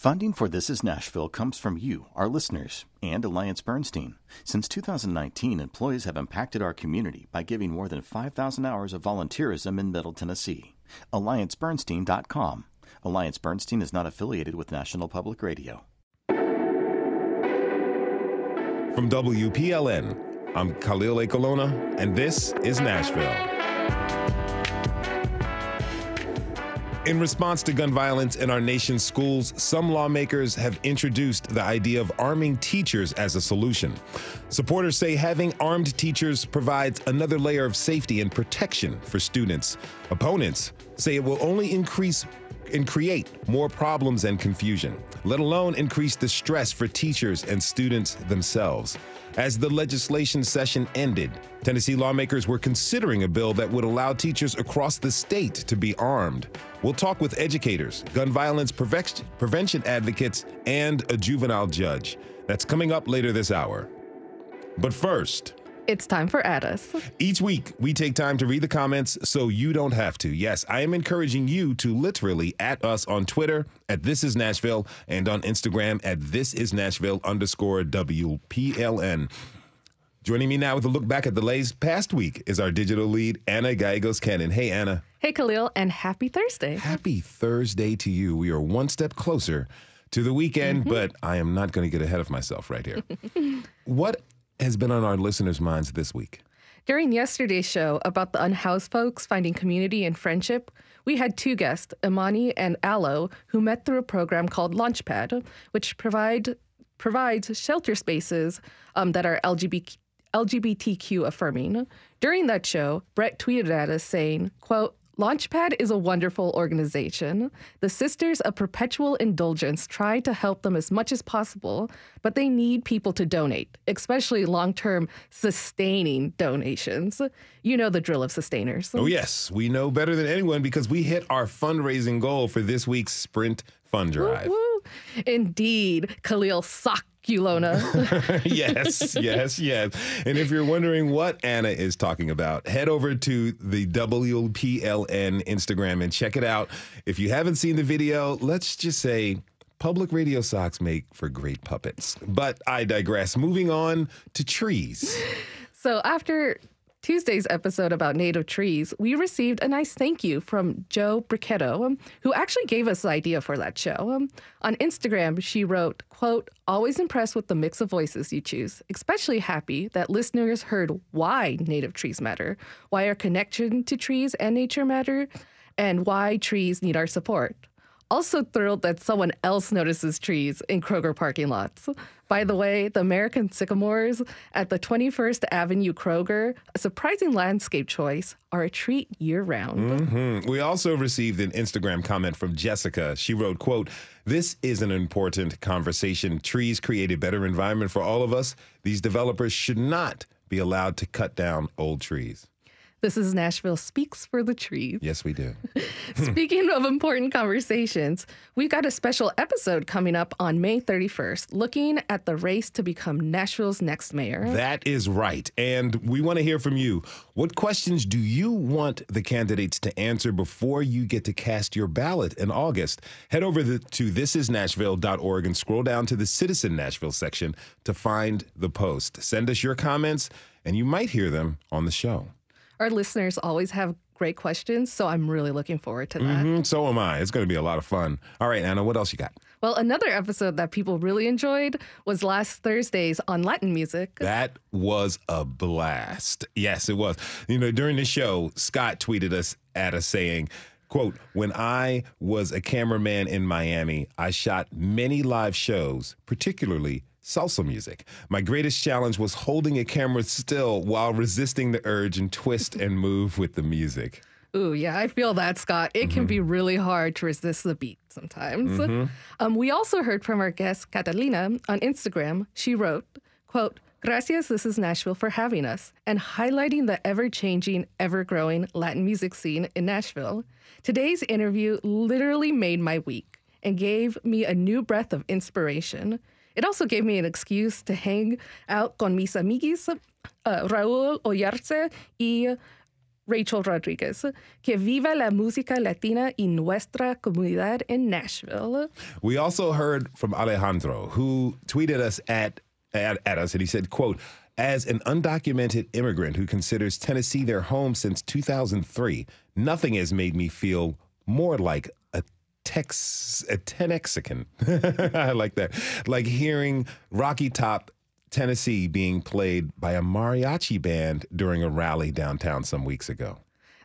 Funding for This Is Nashville comes from you, our listeners, and Alliance Bernstein. Since 2019, employees have impacted our community by giving more than 5,000 hours of volunteerism in Middle Tennessee. AllianceBernstein.com. Alliance Bernstein is not affiliated with National Public Radio. From WPLN, I'm Khalil A. Colonna, and this is Nashville. In response to gun violence in our nation's schools, some lawmakers have introduced the idea of arming teachers as a solution. Supporters say having armed teachers provides another layer of safety and protection for students. Opponents say it will only increase and create more problems and confusion, let alone increase the stress for teachers and students themselves. As the legislation session ended, Tennessee lawmakers were considering a bill that would allow teachers across the state to be armed. We'll talk with educators, gun violence prevention advocates, and a juvenile judge. That's coming up later this hour. But first, it's time for At Us. Each week, we take time to read the comments so you don't have to. Yes, I am encouraging you to literally at us on Twitter at This Is Nashville and on Instagram at ThisIsNashville_WPLN. Joining me now with a look back at the past week is our digital lead, Anna Gallegos-Cannon. Hey, Anna. Hey, Khalil, and happy Thursday. Happy Thursday to you. We are one step closer to the weekend, but I am not going to get ahead of myself right here. What has been on our listeners' minds this week? During yesterday's show about the unhoused folks finding community and friendship, we had two guests, Imani and Aloe, who met through a program called Launchpad, which provides shelter spaces that are LGBTQ affirming. During that show, Brett tweeted at us saying, quote, "Launchpad is a wonderful organization. The Sisters of Perpetual Indulgence try to help them as much as possible, but they need people to donate, especially long-term sustaining donations." You know the drill of sustainers. Oh, yes. We know better than anyone because we hit our fundraising goal for this week's Sprint Fund Drive. Woo, woo. Indeed, Khalil Sakulona. Yes. And if you're wondering what Anna is talking about, head over to the WPLN Instagram and check it out. If you haven't seen the video, let's just say public radio socks make for great puppets. But I digress. Moving on to trees. So after Tuesday's episode about native trees, we received a nice thank you from Joe Brocco, who actually gave us the idea for that show. On Instagram, she wrote, quote, "Always impressed with the mix of voices you choose, especially happy that listeners heard why native trees matter, why our connection to trees and nature matter, and why trees need our support. Also thrilled that someone else notices trees in Kroger parking lots. By the way, the American sycamores at the 21st Avenue Kroger, a surprising landscape choice, are a treat year-round." Mm-hmm. We also received an Instagram comment from Jessica. She wrote, quote, "This is an important conversation. Trees create a better environment for all of us. These developers should not be allowed to cut down old trees." This is Nashville Speaks for the Trees. Yes, we do. Speaking of important conversations, we've got a special episode coming up on May 31st, looking at the race to become Nashville's next mayor. That is right. And we want to hear from you. What questions do you want the candidates to answer before you get to cast your ballot in August? Head over to thisisnashville.org and scroll down to the Citizen Nashville section to find the post. Send us your comments, and you might hear them on the show. Our listeners always have great questions, so I'm really looking forward to that. So am I. It's going to be a lot of fun. All right, Anna, what else you got? Well, another episode that people really enjoyed was last Thursday's on Latin music. That was a blast. Yes, it was. You know, during the show, Scott tweeted at us saying, quote, "When I was a cameraman in Miami, I shot many live shows, particularly salsa music. My greatest challenge was holding a camera still while resisting the urge and twist and move with the music." Ooh, yeah, I feel that, Scott. It can be really hard to resist the beat sometimes. We also heard from our guest, Catalina, on Instagram. She wrote, quote, "Gracias, This Is Nashville, for having us and highlighting the ever-changing, ever-growing Latin music scene in Nashville. Today's interview literally made my week and gave me a new breath of inspiration. It also gave me an excuse to hang out con mis amiguis, Raúl Ollarse y Rachel Rodriguez. Que viva la música latina y nuestra comunidad en Nashville. We also heard from Alejandro, who tweeted us at us, and he said, quote, as an undocumented immigrant who considers Tennessee their home since 2003, nothing has made me feel more like a Tenexican. I like that. Like hearing Rocky Top, Tennessee being played by a mariachi band during a rally downtown some weeks ago.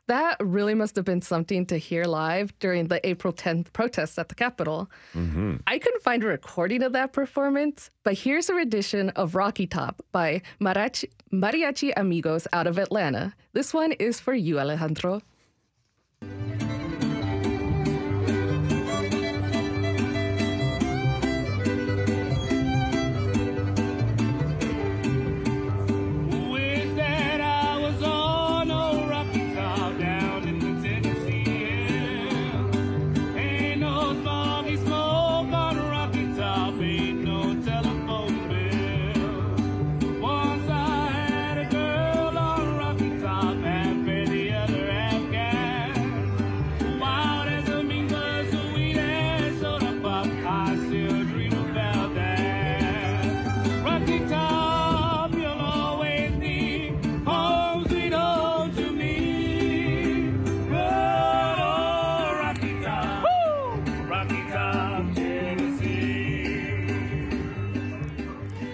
That really must have been something to hear live during the April 10th protests at the Capitol. Mm-hmm. I couldn't find a recording of that performance, but here's a rendition of Rocky Top by Mariachi Amigos out of Atlanta. This one is for you, Alejandro.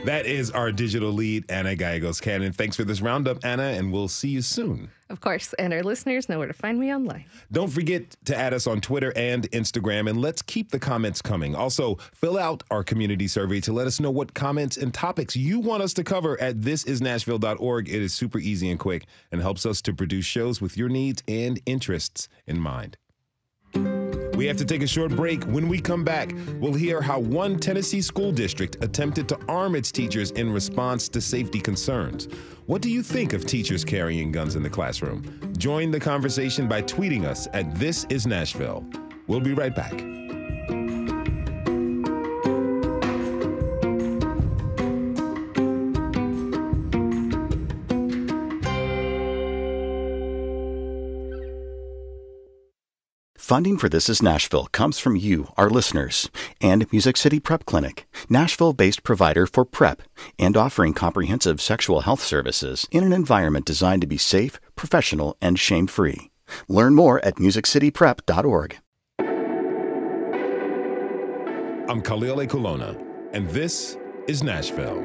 That is our digital lead, Anna Gallegos-Cannon. Thanks for this roundup, Anna, and we'll see you soon. Of course, and our listeners know where to find me online. Don't forget to add us on Twitter and Instagram, and let's keep the comments coming. Also, fill out our community survey to let us know what comments and topics you want us to cover at thisisnashville.org. It is super easy and quick and helps us to produce shows with your needs and interests in mind. We have to take a short break. When we come back, we'll hear how one Tennessee school district attempted to arm its teachers in response to safety concerns. What do you think of teachers carrying guns in the classroom? Join the conversation by tweeting us at This Is Nashville. We'll be right back. Funding for This Is Nashville comes from you, our listeners, and Music City Prep Clinic, Nashville-based provider for PrEP and offering comprehensive sexual health services in an environment designed to be safe, professional, and shame-free. Learn more at musiccityprep.org. I'm Khalil A. Colonna, and this is Nashville.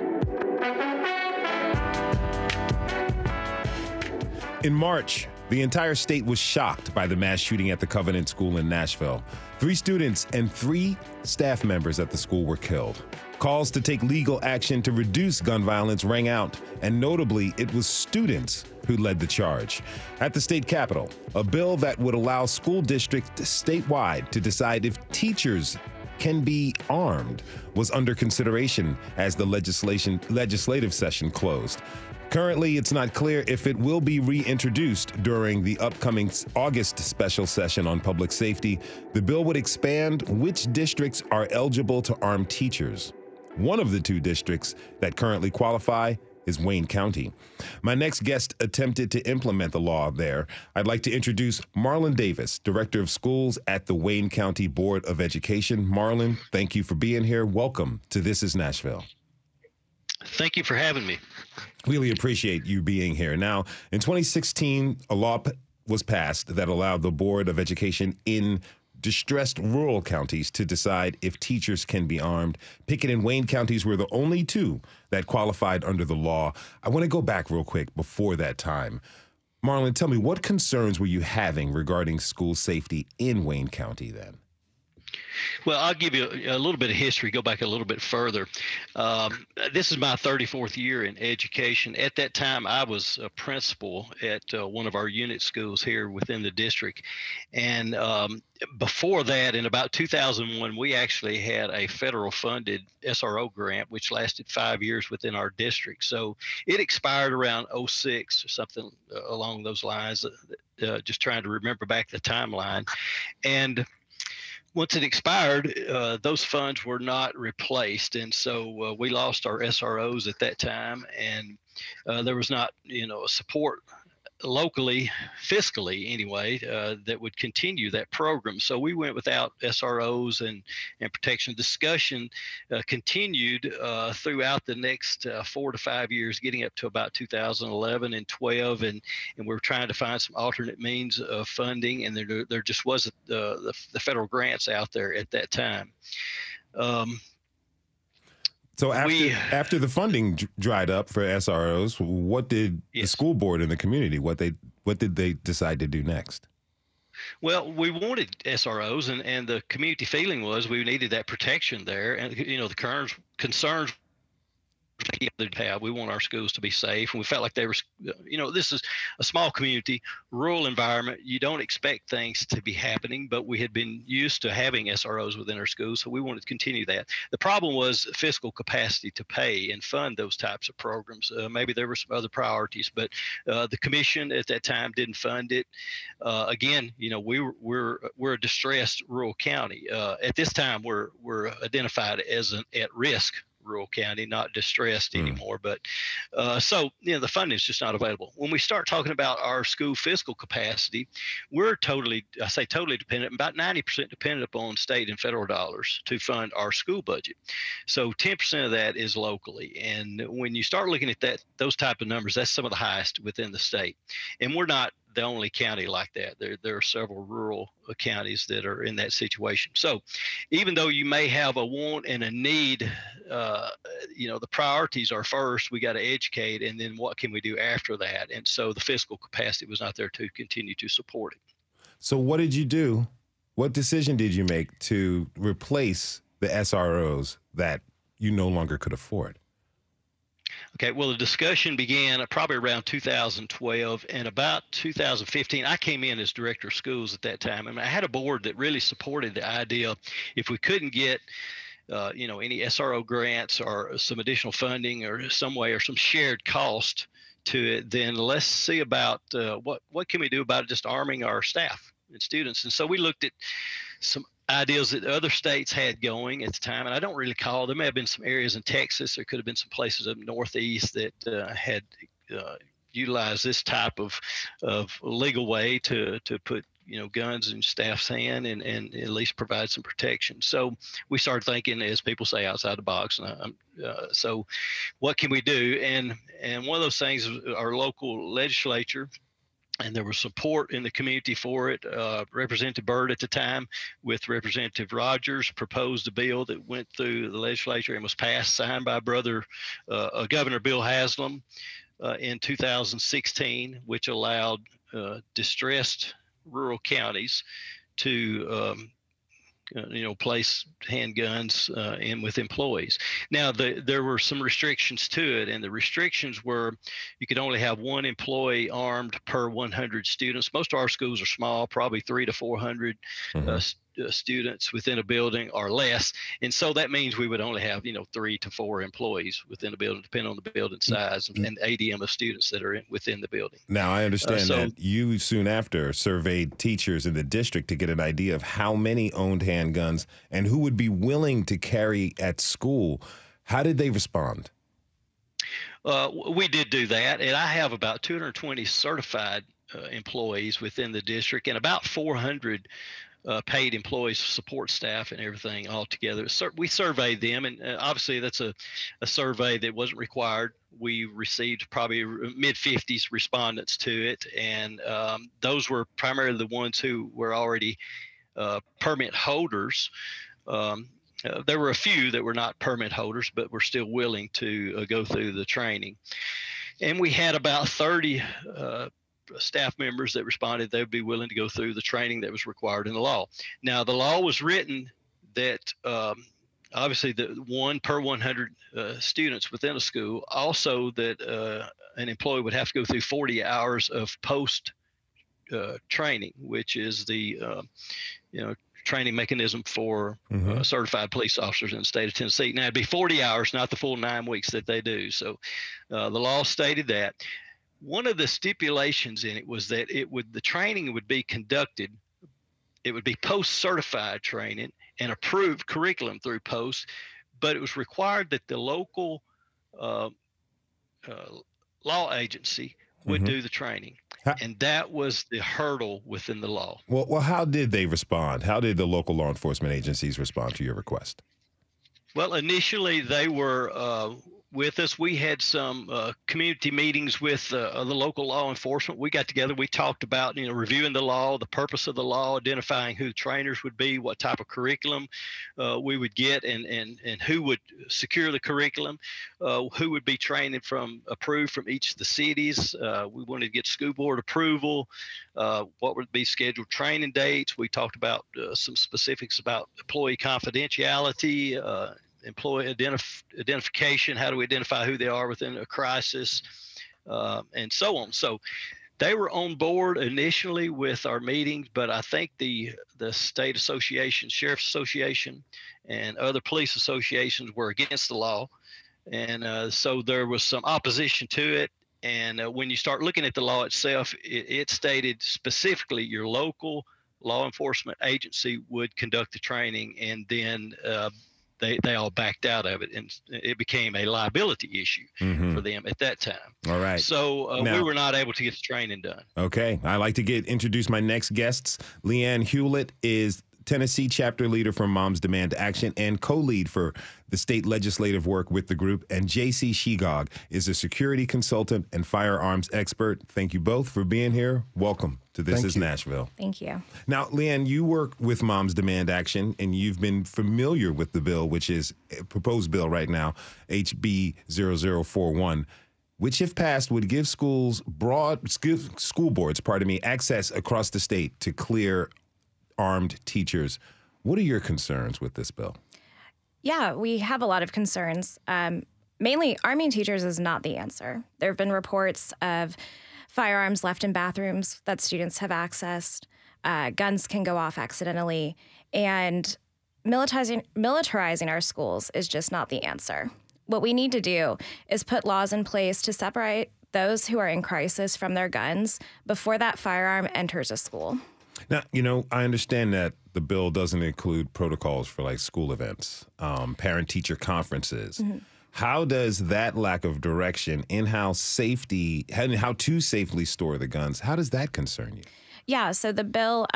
In March, the entire state was shocked by the mass shooting at the Covenant School in Nashville. 3 students and 3 staff members at the school were killed. Calls to take legal action to reduce gun violence rang out, and notably, it was students who led the charge. At the state capitol, a bill that would allow school districts statewide to decide if teachers can be armed was under consideration as the legislative session closed. Currently, it's not clear if it will be reintroduced during the upcoming August special session on public safety. The bill would expand which districts are eligible to arm teachers. One of the 2 districts that currently qualify is Wayne County. My next guest attempted to implement the law there. I'd like to introduce Marlon Davis, Director of Schools at the Wayne County Board of Education. Marlon, thank you for being here. Welcome to This Is Nashville. Thank you for having me. Really appreciate you being here. Now, in 2016, a law was passed that allowed the Board of Education in distressed rural counties to decide if teachers can be armed. Pickett and Wayne counties were the only 2 that qualified under the law. I want to go back real quick before that time. Marlon, tell me, what concerns were you having regarding school safety in Wayne County then? Well, I'll give you a little bit of history, go back a little bit further. This is my 34th year in education. At that time, I was a principal at one of our unit schools here within the district. And before that, in about 2001, we actually had a federal funded SRO grant, which lasted 5 years within our district. So it expired around 06 or something along those lines, just trying to remember back the timeline. And once it expired, those funds were not replaced. And so we lost our SROs at that time, and there was not, a support locally, fiscally anyway, that would continue that program. So we went without SROs, and protection. Discussion continued throughout the next 4 to 5 years, getting up to about 2011 and 12, and we're trying to find some alternate means of funding, and there just wasn't the federal grants out there at that time. So after the funding dried up for SROs, what did the school board and the community, what did they decide to do next? Well, we wanted SROs, and the community feeling was we needed that protection there. And, the concerns we want our schools to be safe, and we felt like they were, this is a small community, rural environment. You don't expect things to be happening, but we had been used to having SROs within our schools, so we wanted to continue that. The problem was fiscal capacity to pay and fund those types of programs. Maybe there were some other priorities, but the commission at that time didn't fund it. Again, we're a distressed rural county. At this time, we're identified as an at-risk rural county, not distressed anymore. But the funding is just not available. When we start talking about our school fiscal capacity, we're totally dependent, about 90% dependent upon state and federal dollars to fund our school budget. So 10% of that is locally. And when you start looking at those type of numbers, that's some of the highest within the state. And we're not the only county like that. There are several rural counties that are in that situation. So even though you may have a want and a need, the priorities are first, we got to educate, and then what can we do after that? And so the fiscal capacity was not there to continue to support it. So what did you do? What decision did you make to replace the SROs that you no longer could afford? Okay, well, the discussion began probably around 2012, and about 2015, I came in as director of schools at that time. I had a board that really supported the idea if we couldn't get any SRO grants or some additional funding or some way or some shared cost to it, then let's see about what can we do about just arming our staff and students. And so we looked at some ideas that other states had going at the time, and I don't really recall. There may have been some areas in Texas. There could have been some places up northeast that had utilized this type of legal way to put guns in staff's hand and at least provide some protection. So we started thinking, as people say, outside the box. So what can we do? And one of those things is our local legislature. And there was support in the community for it. Representative Byrd at the time with Representative Rogers proposed a bill that went through the legislature and was passed, signed by Governor Bill Haslam in 2016, which allowed distressed rural counties to place handguns in with employees. Now, there were some restrictions to it, and the restrictions were you could only have one employee armed per 100 students. Most of our schools are small, probably 300 to 400 students within a building or less. And so that means we would only have, 3 to 4 employees within a building, depending on the building size and ADM of students that are within the building. Now, I understand that you soon after surveyed teachers in the district to get an idea of how many owned handguns and who would be willing to carry at school. How did they respond? We did do that, and I have about 220 certified employees within the district and about 400 paid employees, support staff, and everything all together. We surveyed them, and obviously that's a survey that wasn't required. We received probably mid-50s respondents to it, and those were primarily the ones who were already permit holders. There were a few that were not permit holders, but were still willing to go through the training. And we had about 30 staff members that responded they would be willing to go through the training that was required in the law. Now, the law was written that obviously the one per 100 students within a school, also that an employee would have to go through 40 hours of post training, which is the training mechanism for certified police officers in the state of Tennessee. Now, it'd be 40 hours, not the full 9 weeks that they do. So the law stated that. One of the stipulations in it was that the training would be conducted, it would be post-certified training and approved curriculum through post, but it was required that the local law agency would do the training. And that was the hurdle within the law. Well, how did they respond? How did the local law enforcement agencies respond to your request? Well, initially they were with us. We had some community meetings with the local law enforcement. We got together. We talked about, reviewing the law, the purpose of the law, identifying who the trainers would be, what type of curriculum we would get, and who would secure the curriculum, who would be training approved from each of the cities. We wanted to get school board approval. What would be scheduled training dates. We talked about some specifics about employee confidentiality, employee identification, how do we identify who they are within a crisis, and so on. So they were on board initially with our meetings, but I think the state association, sheriff's association, and other police associations were against the law. And so there was some opposition to it. And when you start looking at the law itself, it stated specifically your local law enforcement agency would conduct the training, and then they all backed out of it, and it became a liability issue for them at that time. All right. So now, we were not able to get the training done. Okay. I'd like to introduce my next guests. Leeann Hewlett is Tennessee chapter leader for Moms Demand Action and co-lead for the state legislative work with the group. And J.C. Shegog is a security consultant and firearms expert. Thank you both for being here. Welcome to This is Nashville. Thank you. Now, Leeann, you work with Moms Demand Action, and you've been familiar with the bill, which is a proposed bill right now, HB 0041, which, if passed, would give school boards, access across the state to clear armed teachers. What are your concerns with this bill? Yeah, we have a lot of concerns. Mainly, arming teachers is not the answer. There have been reports of firearms left in bathrooms that students have accessed. Guns can go off accidentally. And militarizing our schools is just not the answer. What we need to do is put laws in place to separate those who are in crisis from their guns before that firearm enters a school. Now, I understand that the bill doesn't include protocols for like school events, parent-teacher conferences. Mm-hmm. How does that lack of direction in how to safely store the guns, how does that concern you? Yeah, so the bill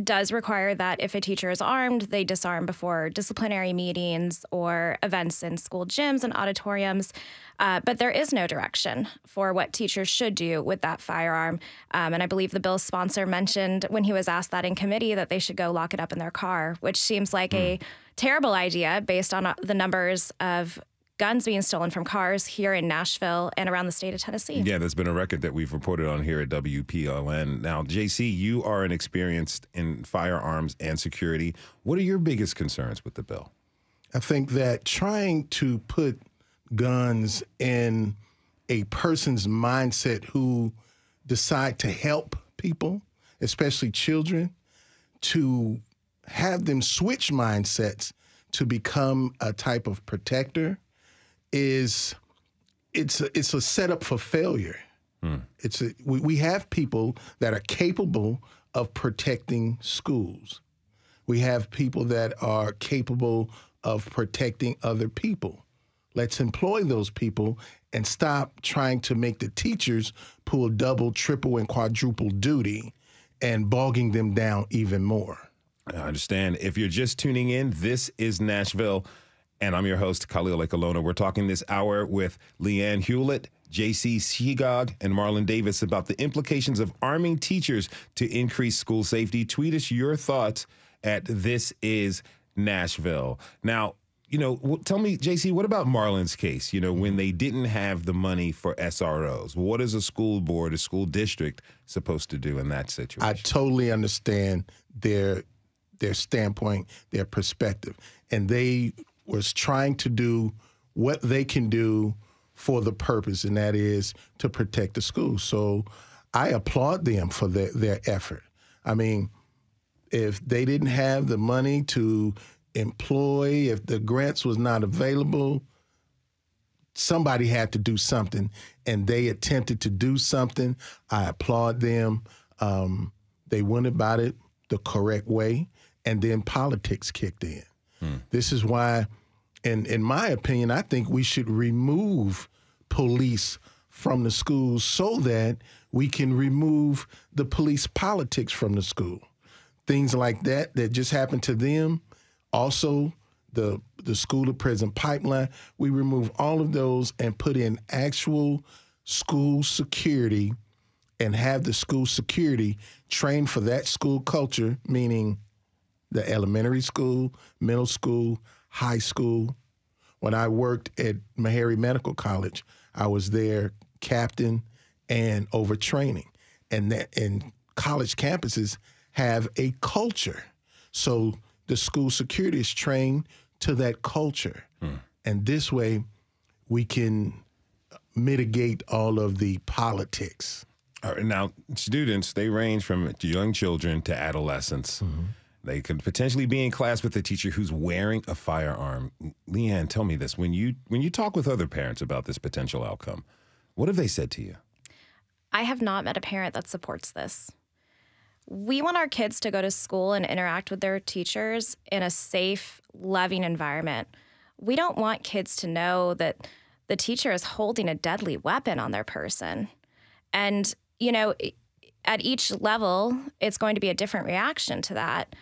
does require that if a teacher is armed, they disarm before disciplinary meetings or events in school gyms and auditoriums. But there is no direction for what teachers should do with that firearm. And I believe the bill's sponsor mentioned when he was asked that in committee that they should go lock it up in their car, which seems like a terrible idea based on the numbers of guns being stolen from cars here in Nashville and around the state of Tennessee. Yeah, there's been a record that we've reported on here at WPLN. Now, JC, you are an experienced in firearms and security. What are your biggest concerns with the bill? I think that trying to put guns in a person's mindset who decide to help people, especially children, to have them switch mindsets to become a type of protector it's a setup for failure. We have people that are capable of protecting schools. We have people that are capable of protecting other people. Let's employ those people and stop trying to make the teachers pull double, triple, and quadruple duty and bogging them down even more. I understand. If you're just tuning in, this is Nashville. And I'm your host, Khalil Ekalona. We're talking this hour with Leeann Hewlett, J.C. Shegog, and Marlon Davis about the implications of arming teachers to increase school safety. Tweet us your thoughts at This Is Nashville. Now, tell me, J.C., what about Marlon's case? When they didn't have the money for SROs, what is a school board, a school district supposed to do in that situation? I totally understand their standpoint, their perspective. And they was trying to do what they can do for the purpose, and that is to protect the school. So I applaud them for their effort. I mean, if they didn't have the money to employ, if the grants was not available, somebody had to do something, and they attempted to do something. I applaud them. They went about it the correct way, and then politics kicked in. This is why, in my opinion, I think we should remove police from the schools so that we can remove the police politics from the school. Things like that just happen to them. Also, the school to prison pipeline, we remove all of those and put in actual school security and have the school security trained for that school culture, meaning the elementary school, middle school, high school. When I worked at Meharry Medical College, I was there captain and overtraining. And college campuses have a culture. So the school security is trained to that culture. And this way we can mitigate all of the politics. All right, now, students, they range from young children to adolescents. They could potentially be in class with a teacher who's wearing a firearm. Leeann, tell me this. When you talk with other parents about this potential outcome, what have they said to you? I have not met a parent that supports this. We want our kids to go to school and interact with their teachers in a safe, loving environment. We don't want kids to know that the teacher is holding a deadly weapon on their person. And, you know, at each level, it's going to be a different reaction to that.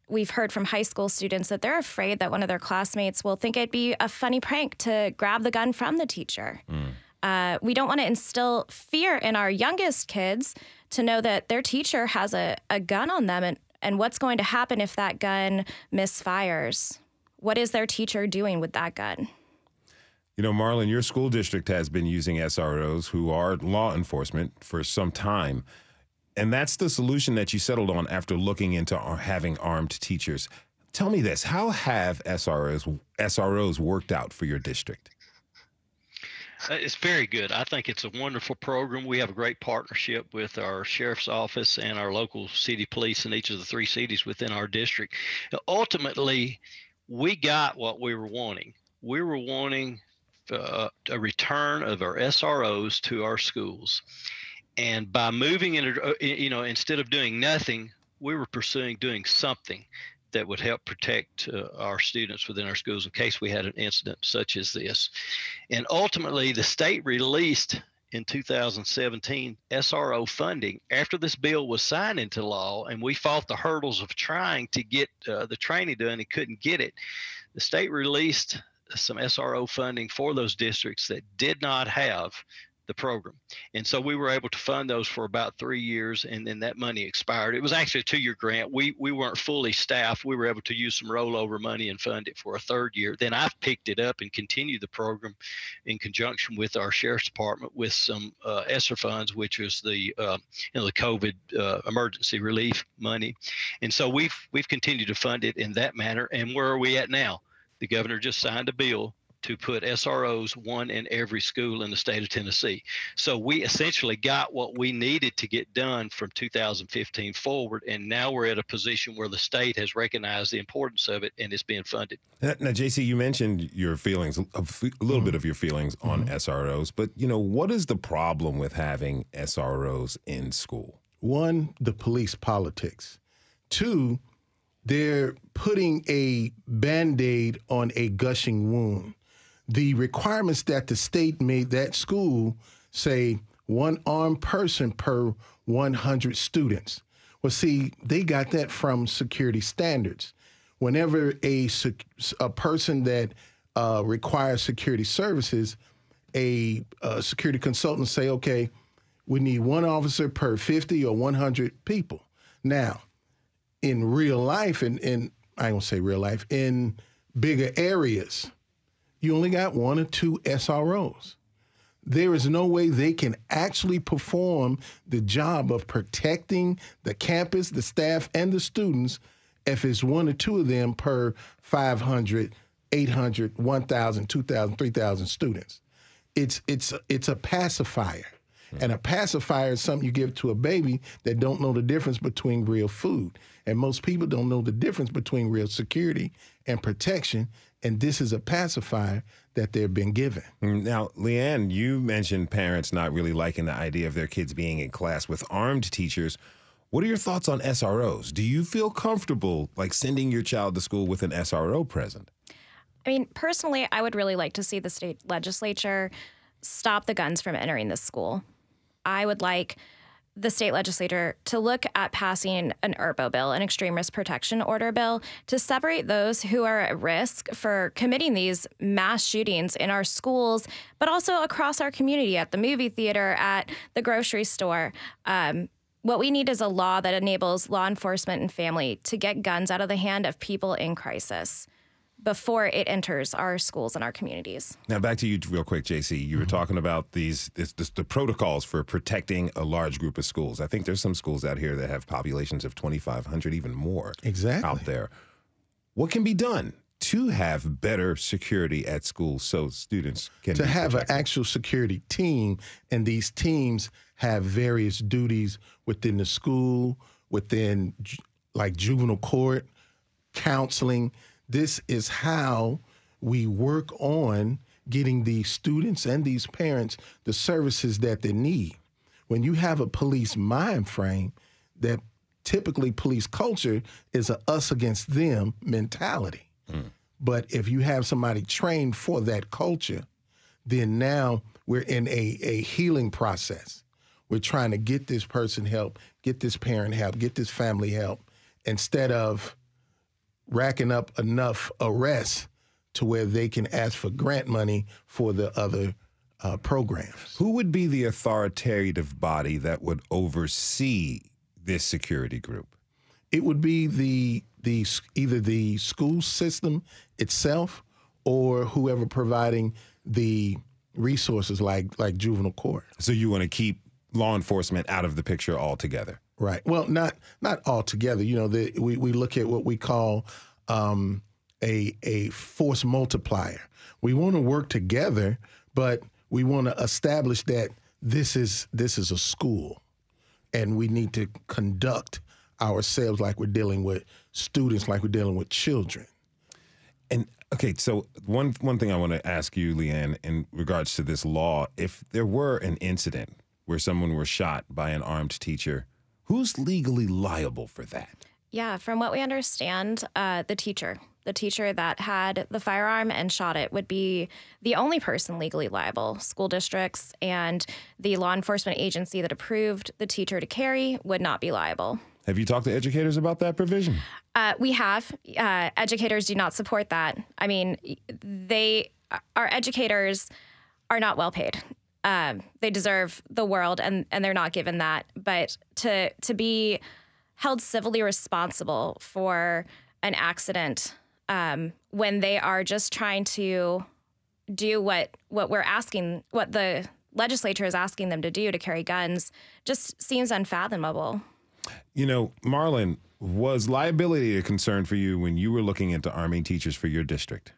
We've heard from high school students that they're afraid that one of their classmates will think it'd be a funny prank to grab the gun from the teacher. We don't want to instill fear in our youngest kids to know that their teacher has a gun on them and what's going to happen if that gun misfires. What is their teacher doing with that gun? You know, Marlon, your school district has been using SROs, who are law enforcement, for some time. And that's the solution that you settled on after looking into having armed teachers. Tell me this, how have SROs worked out for your district? It's very good. I think it's a wonderful program. We have a great partnership with our sheriff's office and our local city police in each of the 3 cities within our district. Ultimately, we got what we were wanting. We were wanting a return of our SROs to our schools. And by moving into, instead of doing nothing, we were pursuing doing something that would help protect our students within our schools in case we had an incident such as this. And ultimately, the state released in 2017 SRO funding after this bill was signed into law, and we fought the hurdles of trying to get the training done and couldn't get it. The state released some SRO funding for those districts that did not have the program. And so we were able to fund those for about 3 years, and then that money expired. It was actually a 2-year grant. We weren't fully staffed. We were able to use some rollover money and fund it for a 3rd year. Then I've picked it up and continued the program in conjunction with our sheriff's department with some ESSER funds, which is the the COVID emergency relief money. And so we've continued to fund it in that manner. And where are we at now? The governor just signed a bill to put SROs, one in every school in the state of Tennessee. So we essentially got what we needed to get done from 2015 forward, and now we're at a position where the state has recognized the importance of it and it's being funded. Now, JC, you mentioned your feelings, a little bit of your feelings on SROs, but, what is the problem with having SROs in school? 1, the police politics. 2, they're putting a Band-Aid on a gushing wound. The requirements that the state made that school say 1 armed person per 100 students. Well, see, they got that from security standards. Whenever a person that requires security services, a security consultant say, okay, we need 1 officer per 50 or 100 people. Now, in real life, and I don't say real life, in bigger areas, you only got 1 or 2 SROs. There is no way they can actually perform the job of protecting the campus, the staff, and the students if it's 1 or 2 of them per 500, 800, 1,000, 2,000, 3,000 students. It's a pacifier. And a pacifier is something you give to a baby that don't know the difference between real food. And most people don't know the difference between real security and protection. And this is a pacifier that they've been given. Now, Leeann, you mentioned parents not really liking the idea of their kids being in class with armed teachers. What are your thoughts on SROs? Do you feel comfortable sending your child to school with an SRO present? I mean, personally, I would really like to see the state legislature stop the guns from entering the school. I would like the state legislature to look at passing an ERPO bill, an extreme risk protection order bill, to separate those who are at risk for committing these mass shootings in our schools, but also across our community, at the movie theater, at the grocery store. What we need is a law that enables law enforcement and family to get guns out of the hand of people in crisis before it enters our schools and our communities. Now, back to you real quick, JC. You were talking about the protocols for protecting a large group of schools. I think there's some schools out here that have populations of 2,500, even more out there. What can be done to have better security at schools so students can to have an actual security team, and these teams have various duties within the school, within like juvenile court, counseling. This is how we work on getting these students and these parents the services that they need. When you have a police mind frame, that typically police culture is a us against them mentality. But if you have somebody trained for that culture, then now we're in a healing process. We're trying to get this person help, get this parent help, get this family help, instead of racking up enough arrests to where they can ask for grant money for the other programs. Who would be the authoritative body that would oversee this security group? It would be either the school system itself or whoever providing the resources like juvenile court. So you want to keep law enforcement out of the picture altogether? Right. Well, not altogether. You know, we look at what we call a force multiplier. We want to work together, but we want to establish that this is a school, and we need to conduct ourselves like we're dealing with students, like we're dealing with children. And okay, so one thing I want to ask you, Leeann, in regards to this law, if there were an incident where someone were shot by an armed teacher, who's legally liable for that? Yeah, from what we understand, the teacher that had the firearm and shot it would be the only person legally liable. School districts and the law enforcement agency that approved the teacher to carry would not be liable. Have you talked to educators about that provision? We have. Educators do not support that. I mean, our educators are not well paid. They deserve the world, and they're not given that. But to be held civilly responsible for an accident when they are just trying to do what the legislature is asking them to do, to carry guns, just seems unfathomable. You know, Marlon, was liability a concern for you when you were looking into arming teachers for your district?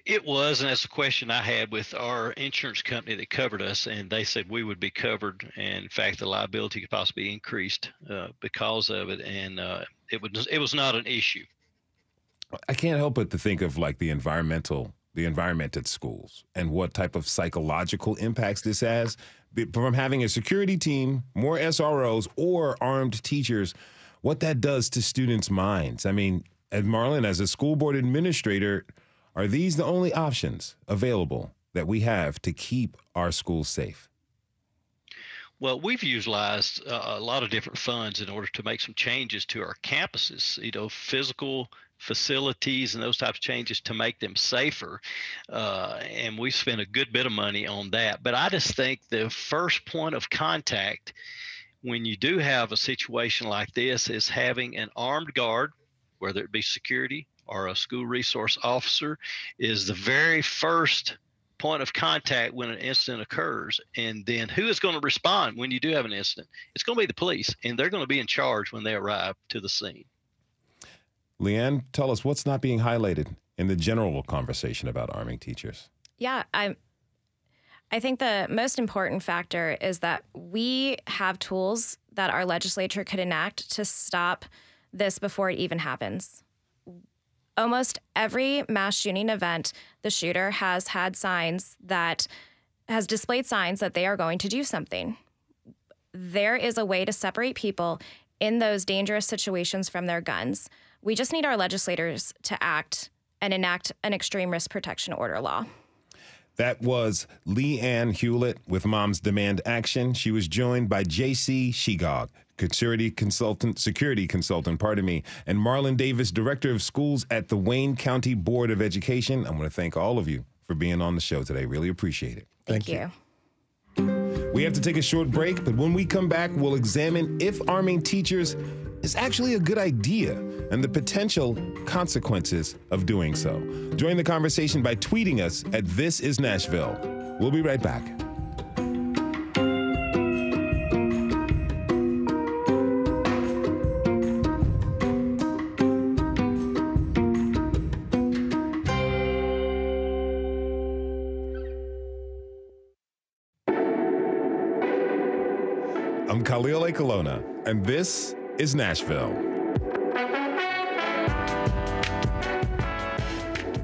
It was, and that's a question I had with our insurance company that covered us, and they said we would be covered. And in fact, the liability could possibly be increased because of it, and it was not an issue. I can't help but to think of like the environment at schools and what type of psychological impacts this has from having a security team, more SROs, or armed teachers, what that does to students' minds. I mean, Marlon, as a school board administrator, are these the only options available that we have to keep our schools safe? Well, we've utilized a lot of different funds in order to make some changes to our campuses, physical facilities and those types of changes to make them safer. And we spent a good bit of money on that. But I just think the first point of contact when you do have a situation like this is having an armed guard, whether it be security or a school resource officer, is the very first point of contact when an incident occurs. And then who is going to respond when you do have an incident? It's going to be the police, and they're going to be in charge when they arrive to the scene. Leeann, tell us what's not being highlighted in the general conversation about arming teachers. Yeah, I think the most important factor is that we have tools that our legislature could enact to stop this before it even happens. Almost every mass shooting event, the shooter has displayed signs that they are going to do something. There is a way to separate people in those dangerous situations from their guns. We just need our legislators to act and enact an extreme risk protection order law. That was Leeann Hewlett with Moms Demand Action. She was joined by JC Shegog, security consultant, and Marlon Davis, Director of Schools at the Wayne County Board of Education. I want to thank all of you for being on the show today. Really appreciate it. Thank you. We have to take a short break, but when we come back, we'll examine if arming teachers is actually a good idea and the potential consequences of doing so. Join the conversation by tweeting us at This Is Nashville. We'll be right back. I'm Khalil A. Colonna, and this is Nashville.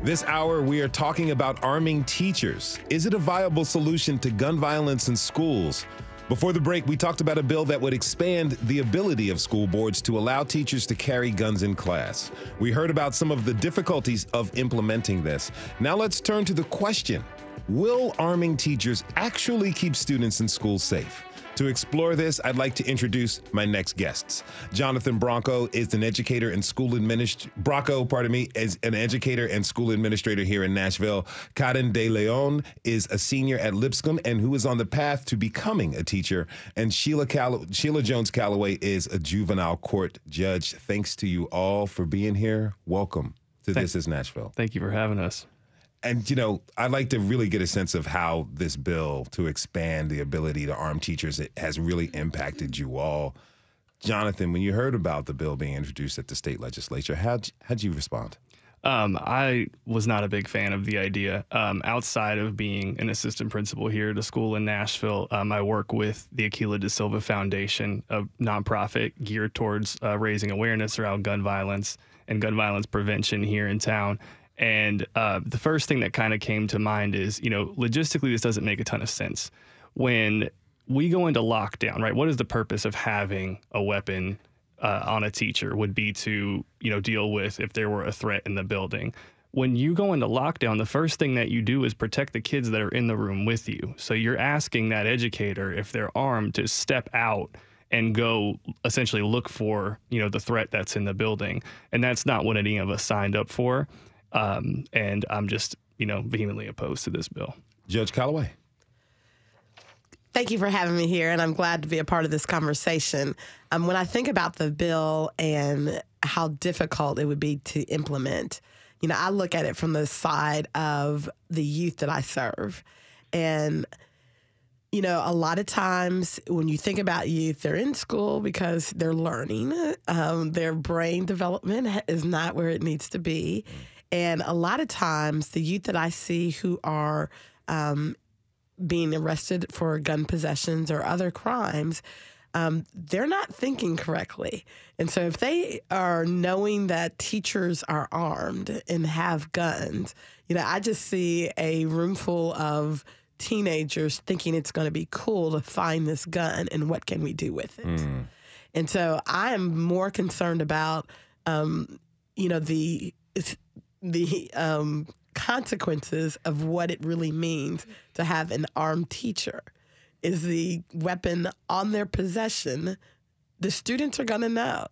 This hour, we are talking about arming teachers. Is it a viable solution to gun violence in schools? Before the break, we talked about a bill that would expand the ability of school boards to allow teachers to carry guns in class. We heard about some of the difficulties of implementing this. Now let's turn to the question, will arming teachers actually keep students in school safe? To explore this, I'd like to introduce my next guests. Jonathan Brocco is an educator and school administrator here in Nashville. Karen De Leon is a senior at Lipscomb and who is on the path to becoming a teacher. And Sheila Jones Calloway is a juvenile court judge. Thanks to you all for being here. Welcome to This Is Nashville. Thank you for having us. And, you know, I'd like to really get a sense of how this bill to expand the ability to arm teachers has really impacted you all. Jonathan, when you heard about the bill being introduced at the state legislature, how'd you respond? I was not a big fan of the idea. Outside of being an assistant principal here at a school in Nashville, I work with the Aquila da Silva Foundation, a nonprofit geared towards raising awareness around gun violence and gun violence prevention here in town. And the first thing that kind of came to mind is, you know, logistically, this doesn't make a ton of sense. When we go into lockdown, right, what is the purpose of having a weapon on a teacher would be to, you know, deal with if there were a threat in the building. When you go into lockdown, the first thing that you do is protect the kids that are in the room with you. So you're asking that educator, if they're armed, to step out and go essentially look for, you know, the threat that's in the building. And that's not what any of us signed up for. And I'm just, you know, vehemently opposed to this bill. Judge Calloway. Thank you for having me here, and I'm glad to be a part of this conversation. When I think about the bill and how difficult it would be to implement, you know, I look at it from the side of the youth that I serve. And, you know, a lot of times when you think about youth, they're in school because they're learning. Their brain development is not where it needs to be. And a lot of times the youth that I see who are being arrested for gun possessions or other crimes, they're not thinking correctly. And so if they are knowing that teachers are armed and have guns, you know, I just see a room full of teenagers thinking it's going to be cool to find this gun and what can we do with it. And so I am more concerned about, you know, the consequences of what it really means to have an armed teacher. Is the weapon on their possession, the students are going to know.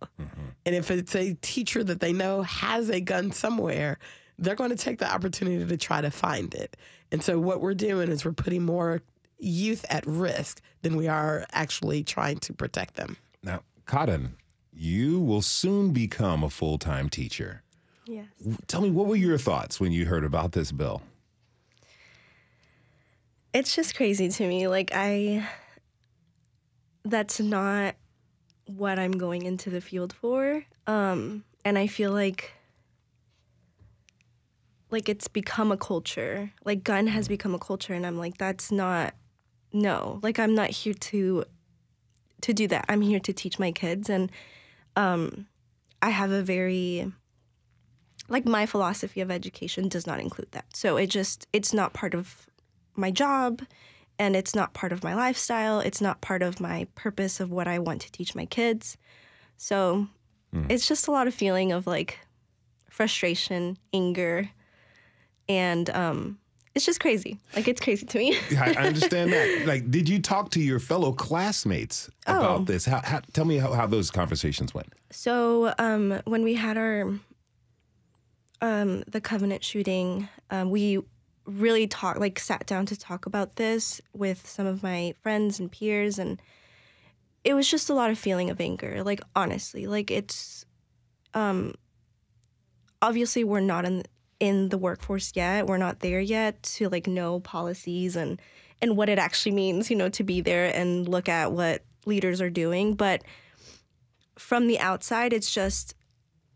And if it's a teacher that they know has a gun somewhere, they're going to take the opportunity to try to find it. And so what we're doing is we're putting more youth at risk than we are actually trying to protect them. Now, Cotton, you will soon become a full-time teacher. Yes. Tell me, what were your thoughts when you heard about this bill? It's just crazy to me. Like, that's not what I'm going into the field for. And I feel like it's become a culture. Like, gun has become a culture, and I'm like, that's not, no. Like, I'm not here to do that. I'm here to teach my kids, and I have a very, like, my philosophy of education does not include that. So it's not part of my job, and it's not part of my lifestyle. It's not part of my purpose of what I want to teach my kids. So it's just a lot of feeling of, like, frustration, anger, and it's just crazy. Like, it's crazy to me. I understand that. Like, did you talk to your fellow classmates about this? Tell me how those conversations went. So when we had our the Covenant shooting, we really sat down to talk about this with some of my friends and peers, and it was just a lot of feeling of anger. Like, honestly, like, it's obviously we're not in the workforce yet. We're not there yet to like know policies and what it actually means, you know, to be there and look at what leaders are doing. But from the outside, it's just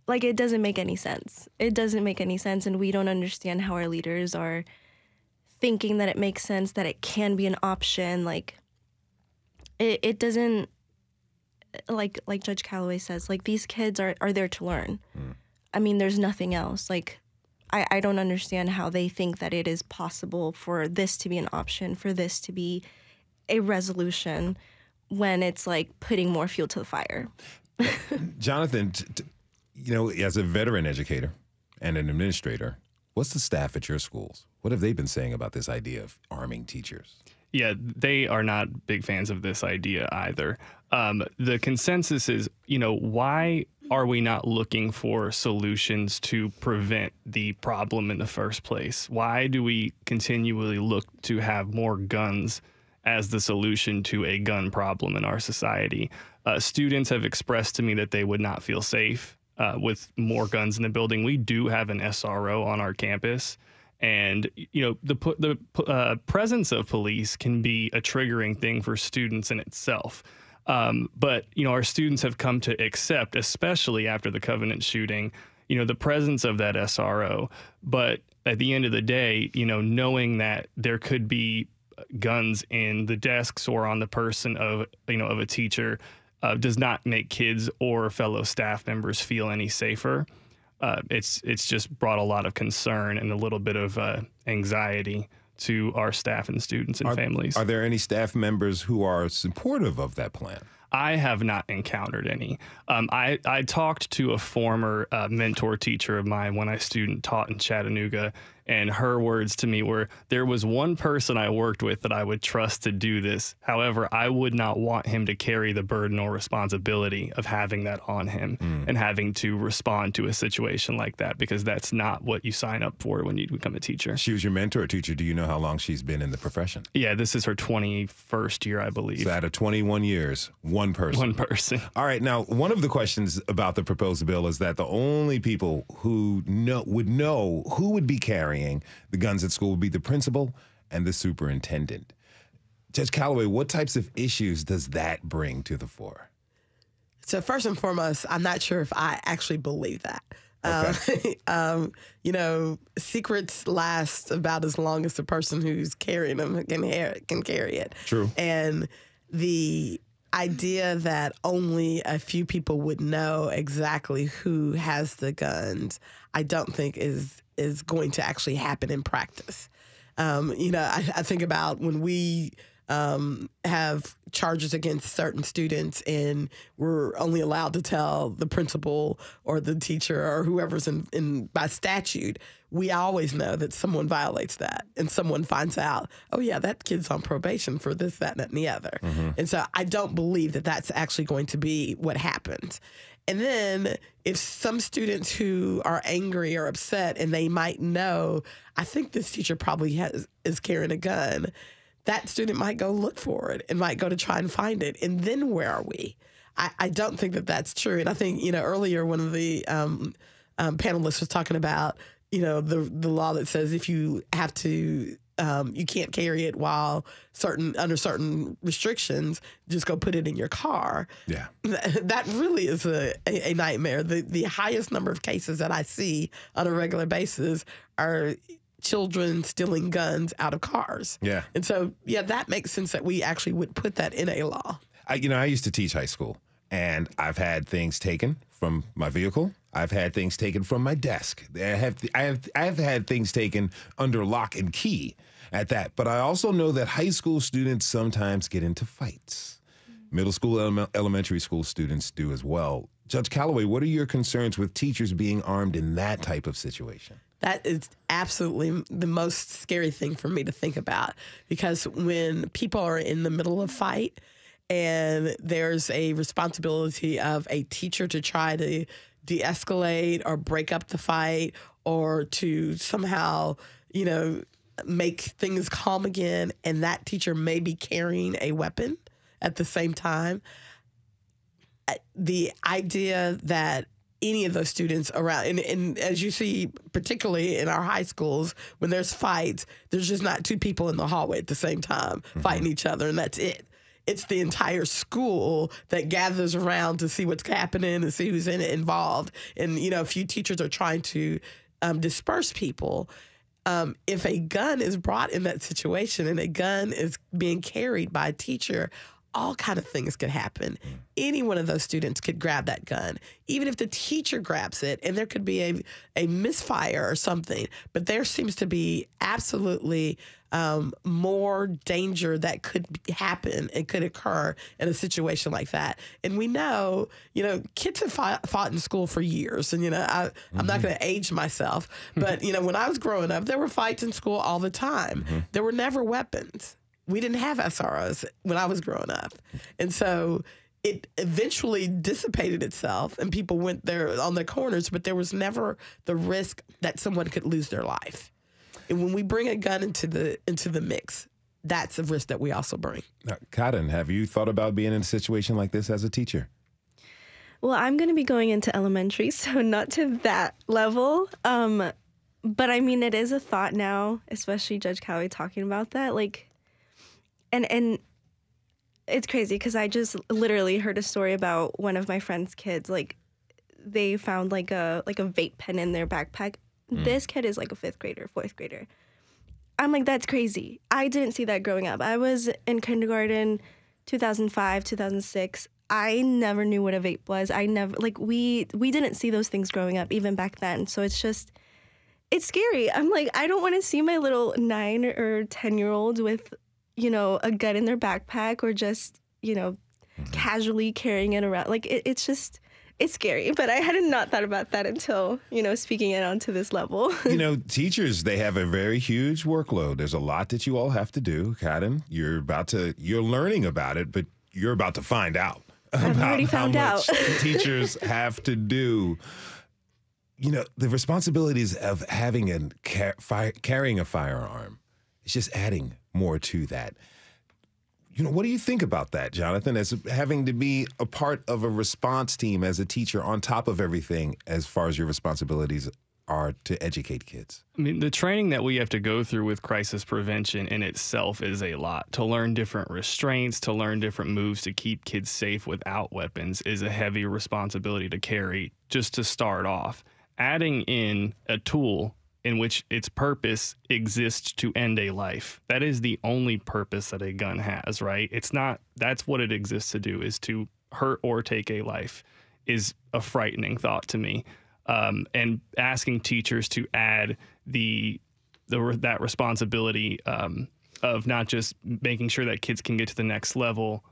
like, it doesn't make any sense. It doesn't make any sense, and we don't understand how our leaders are thinking that it makes sense, that it can be an option. Like, it doesn't, like Judge Calloway says, like, these kids are there to learn. I mean, there's nothing else. Like, I don't understand how they think that it is possible for this to be an option, for this to be a resolution, when it's like putting more fuel to the fire. Jonathan, you know, as a veteran educator and an administrator, what's the staff at your schools? What have they been saying about this idea of arming teachers? Yeah, they are not big fans of this idea either. The consensus is, you know, why are we not looking for solutions to prevent the problem in the first place? Why do we continually look to have more guns as the solution to a gun problem in our society? Students have expressed to me that they would not feel safe with more guns in the building. We do have an SRO on our campus. And, you know, the presence of police can be a triggering thing for students in itself. But, you know, our students have come to accept, especially after the Covenant shooting, you know, the presence of that SRO. But at the end of the day, you know, knowing that there could be guns in the desks or on the person of, you know, of a teacher does not make kids or fellow staff members feel any safer. It's just brought a lot of concern and a little bit of anxiety to our staff and students and families. Are there any staff members who are supportive of that plan? I have not encountered any. I talked to a former mentor teacher of mine when I taught in Chattanooga, and her words to me were, there was one person I worked with that I would trust to do this. However, I would not want him to carry the burden or responsibility of having that on him and having to respond to a situation like that, because that's not what you sign up for when you become a teacher. She was your mentor teacher. Do you know how long she's been in the profession? Yeah, this is her 21st year, I believe. So out of 21 years, one person. One person. All right. Now, one of the questions about the proposed bill is that the only people who would know who would be carrying the guns at school would be the principal and the superintendent. Judge Calloway, what types of issues does that bring to the fore? So first and foremost, I'm not sure if I actually believe that. Okay. You know, secrets last about as long as the person who's carrying them can carry it. True. And the idea that only a few people would know exactly who has the guns, I don't think is going to actually happen in practice. You know, I think about when we have charges against certain students and we're only allowed to tell the principal or the teacher or whoever's in by statute, we always know that someone violates that and someone finds out, oh yeah, that kid's on probation for this, that, and the other. And so I don't believe that that's actually going to be what happens. And then if some students who are angry or upset and they might know, I think this teacher probably is carrying a gun, that student might go look for it and might go to try and find it. And then where are we? I don't think that that's true. And I think, you know, earlier one of the panelists was talking about, you know, the law that says if you have to, you can't carry it while under certain restrictions, just go put it in your car. Yeah. That really is a nightmare. The highest number of cases that I see on a regular basis are children stealing guns out of cars. Yeah. And so, yeah, that makes sense that we actually would put that in a law. I used to teach high school, and I've had things taken from my vehicle. I've had things taken from my desk. I have had things taken under lock and key at that. But I also know that high school students sometimes get into fights. Middle school, elementary school students do as well. Judge Calloway, what are your concerns with teachers being armed in that type of situation? That is absolutely the most scary thing for me to think about, because when people are in the middle of fight and there's a responsibility of a teacher to try to de-escalate or break up the fight or to somehow, make things calm again, and that teacher may be carrying a weapon at the same time, the idea that any of those students around, and as you see, particularly in our high schools, when there's fights, there's just not two people in the hallway at the same time fighting each other, and that's it. It's the entire school that gathers around to see what's happening and see who's in it involved. And, a few teachers are trying to disperse people. If a gun is brought in that situation and a gun is being carried by a teacher, all kind of things could happen. Any one of those students could grab that gun, even if the teacher grabs it, and there could be a misfire or something. But there seems to be absolutely more danger that could happen and could occur in a situation like that. And we know, kids have fought in school for years. And, I'm not going to age myself, but, when I was growing up, there were fights in school all the time. There were never weapons. We didn't have SROs when I was growing up. And so it eventually dissipated itself and people went there on their corners, but there was never the risk that someone could lose their life. And when we bring a gun into the mix, that's a risk that we also bring. Now, Cotton, have you thought about being in a situation like this as a teacher? Well, I'm going to be going into elementary, so not to that level. But I mean, it is a thought now, especially Judge Calloway talking about that. And it's crazy because I just literally heard a story about one of my friend's kids. They found a vape pen in their backpack. This kid is a 5th grader, 4th grader. I'm like, that's crazy. I didn't see that growing up. I was in kindergarten, 2005, 2006. I never knew what a vape was. I never, we didn't see those things growing up even back then. So it's scary. I'm like, I don't want to see my little 9 or 10-year-old with a gun in their backpack or just, casually carrying it around. It's scary, but I had not thought about that until, speaking it onto this level. Teachers, they have a very huge workload. There's a lot that you all have to do. Cotton, you're learning about it, but you're about to find out I've already found how out. much teachers have to do. The responsibilities of having carrying a firearm, it's just adding more to that. What do you think about that, Jonathan, as having to be a part of a response team as a teacher on top of everything as far as your responsibilities are to educate kids? I mean, the training that we have to go through with crisis prevention in itself is a lot. To learn different restraints, to learn different moves to keep kids safe without weapons is a heavy responsibility to carry just to start off. Adding in a tool in which its purpose exists to end a life. That is the only purpose that a gun has, right? That's what it exists to do, is to hurt or take a life, is a frightening thought to me. And asking teachers to add that responsibility of not just making sure that kids can get to the next level,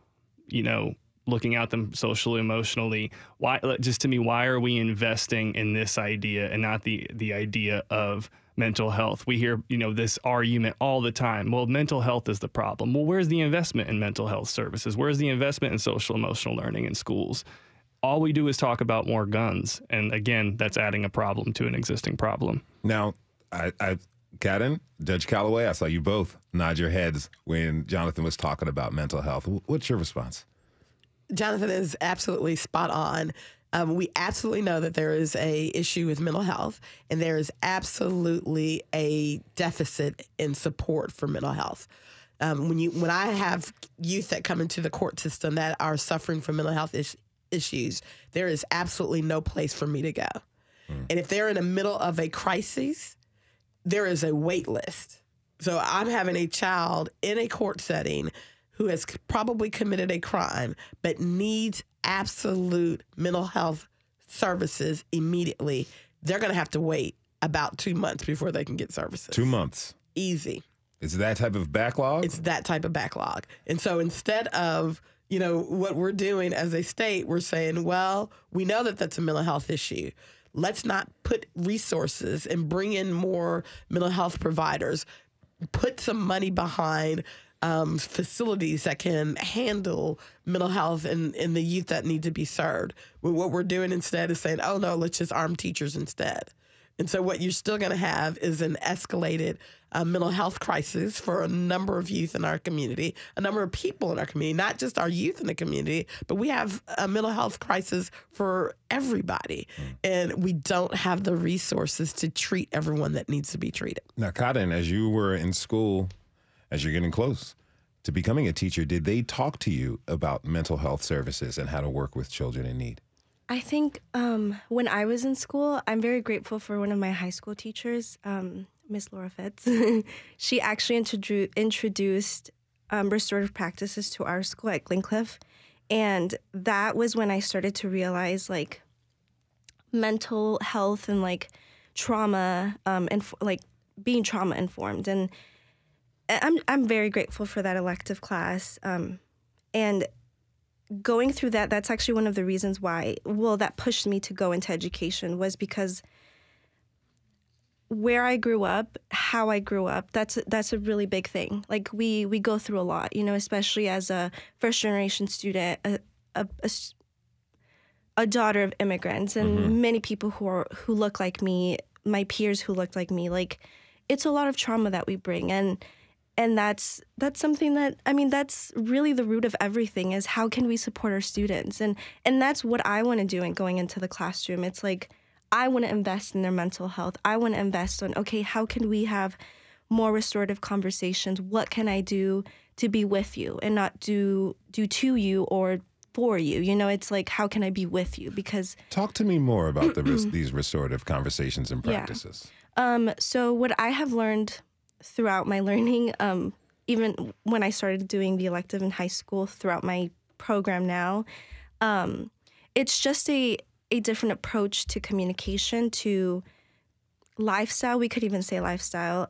looking at them socially, emotionally. Why are we investing in this idea and not the idea of mental health? We hear, this argument all the time. Well, mental health is the problem. Well, where's the investment in mental health services? Where's the investment in social emotional learning in schools? All we do is talk about more guns. And again, that's adding a problem to an existing problem. Now, Cotton, Judge Calloway, I saw you both nod your heads when Jonathan was talking about mental health. What's your response? Jonathan is absolutely spot on. We absolutely know that there is a issue with mental health, and there is absolutely a deficit in support for mental health. When I have youth that come into the court system that are suffering from mental health issues, there is absolutely no place for me to go. And if they're in the middle of a crisis, there is a wait list. So I'm having a child in a court setting who has probably committed a crime but needs absolute mental health services immediately. They're going to have to wait about 2 months before they can get services. 2 months. Easy. It's that type of backlog? It's that type of backlog. And so instead of, what we're doing as a state, we're saying, well, we know that that's a mental health issue. let's not put resources and bring in more mental health providers, put some money behind facilities that can handle mental health and the youth that need to be served. What we're doing instead is saying, oh no, let's just arm teachers instead. And so what you're still going to have is an escalated mental health crisis for a number of youth in our community, a number of people in our community, not just our youth in the community, but we have a mental health crisis for everybody. And we don't have the resources to treat everyone that needs to be treated. Now, Cotton, as you were in school, as you're getting close to becoming a teacher, did they talk to you about mental health services and how to work with children in need? I think when I was in school, I'm very grateful for one of my high school teachers, Miss Laura Fitz. She actually introduced restorative practices to our school at Glencliff. And that was when I started to realize, like, mental health and, like, trauma and, like, being trauma informed. And I'm very grateful for that elective class. And going through that, that's actually one of the reasons why, that pushed me to go into education, was because where I grew up, how I grew up, that's a really big thing. Like, we go through a lot, especially as a first-generation student, a daughter of immigrants, and many people who look like me, my peers who looked like me. Like, it's a lot of trauma that we bring, and that's something that, that's really the root of everything, is how can we support our students? And that's what I want to do in going into the classroom. It's like, I want to invest in their mental health. I want to invest on, okay, how can we have more restorative conversations? What can I do to be with you and not do to you or for you? It's like, how can I be with you? Because talk to me more about these restorative conversations and practices. Yeah. So what I have learned throughout my learning, even when I started doing the elective in high school, throughout my program now, it's just a different approach to communication, to lifestyle. We could even say lifestyle,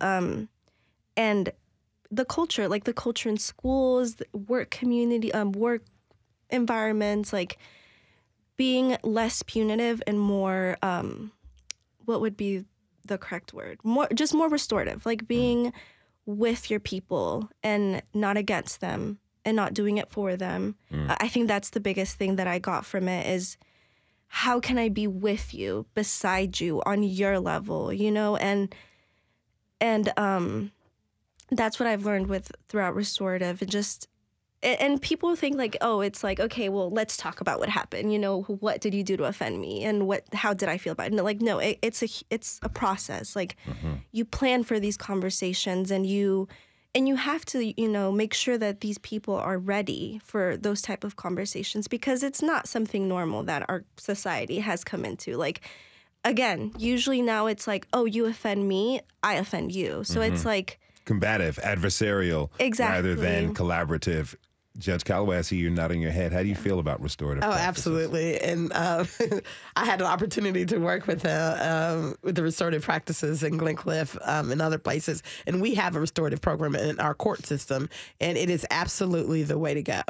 and the culture, like the culture in schools, work community, work environments, like being less punitive and more, what would be the correct word? More restorative, like being with your people and not against them and not doing it for them. I think that's the biggest thing that I got from it, is how can I be with you, beside you, on your level, and that's what I've learned throughout restorative. And people think like, oh, it's like, okay, well, let's talk about what happened. What did you do to offend me, and how did I feel about it? No, like, no, it's a process. Like, you plan for these conversations, and you have to, make sure that these people are ready for those type of conversations, because it's not something normal that our society has come into. Like, again, usually now it's like, oh, you offend me, I offend you. So it's like combative, adversarial, rather than collaborative. Judge Calloway, I see you nodding your head. How do you feel about restorative practices? Absolutely. And I had an opportunity to work with the restorative practices in Glencliff and other places. And we have a restorative program in our court system, and it is absolutely the way to go.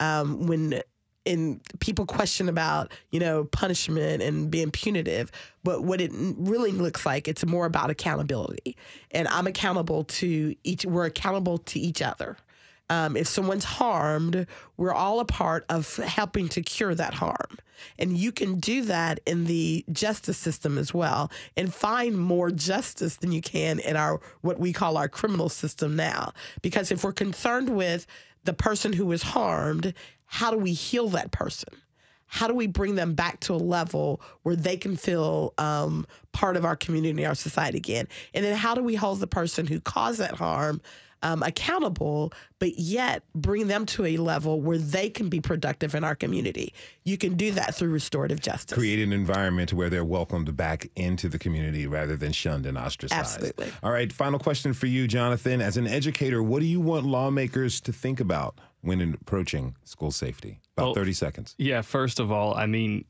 When people question about, punishment and being punitive, but what it really looks like, it's more about accountability. And I'm accountable to we're accountable to each other. If someone's harmed, we're all a part of helping to cure that harm. And you can do that in the justice system as well, and find more justice than you can in what we call our criminal system now. Because if we're concerned with the person who was harmed, how do we heal that person? How do we bring them back to a level where they can feel part of our community, our society again? And then how do we hold the person who caused that harm accountable, but yet bring them to a level where they can be productive in our community? You can do that through restorative justice. Create an environment where they're welcomed back into the community rather than shunned and ostracized. Absolutely. All right, final question for you, Jonathan. As an educator, what do you want lawmakers to think about when approaching school safety? About 30 seconds. Yeah, first of all, I mean,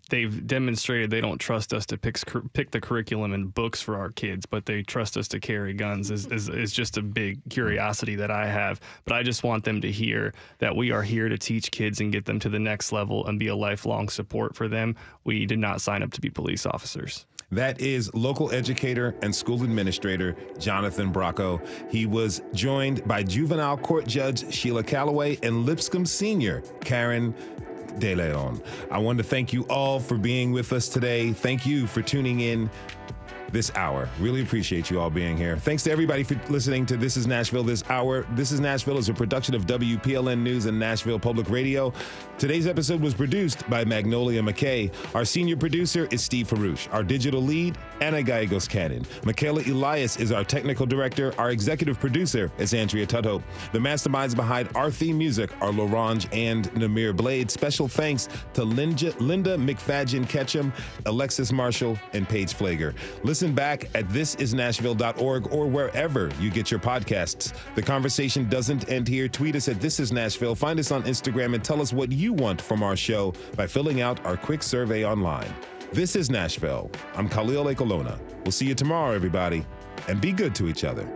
they've demonstrated they don't trust us to pick the curriculum and books for our kids, but they trust us to carry guns is just a big curiosity that I have. But I just want them to hear that we are here to teach kids and get them to the next level and be a lifelong support for them. We did not sign up to be police officers. That is local educator and school administrator Jonathan Brocco. He was joined by juvenile court judge Sheila Calloway and Lipscomb senior Karen De Leon. I want to thank you all for being with us today. Thank you for tuning in this hour. Really appreciate you all being here. Thanks to everybody for listening to This is Nashville this hour. This is Nashville is a production of WPLN News and Nashville Public Radio. Today's episode was produced by Magnolia McKay. Our senior producer is Steve Farouche. Our digital lead, Anna Gallegos Cannon. Michaela Elias is our technical director. Our executive producer is Andrea Tudhope. The masterminds behind our theme music are Laurent and Namir Blade. Special thanks to Linda McFadgen Ketchum, Alexis Marshall, and Paige Flager. Listen back at thisisnashville.org or wherever you get your podcasts. The conversation doesn't end here. Tweet us at This Is Nashville. Find us on Instagram and tell us what you want from our show by filling out our quick survey online. This is Nashville. I'm Khalil Ekolona. We'll see you tomorrow, everybody, and be good to each other.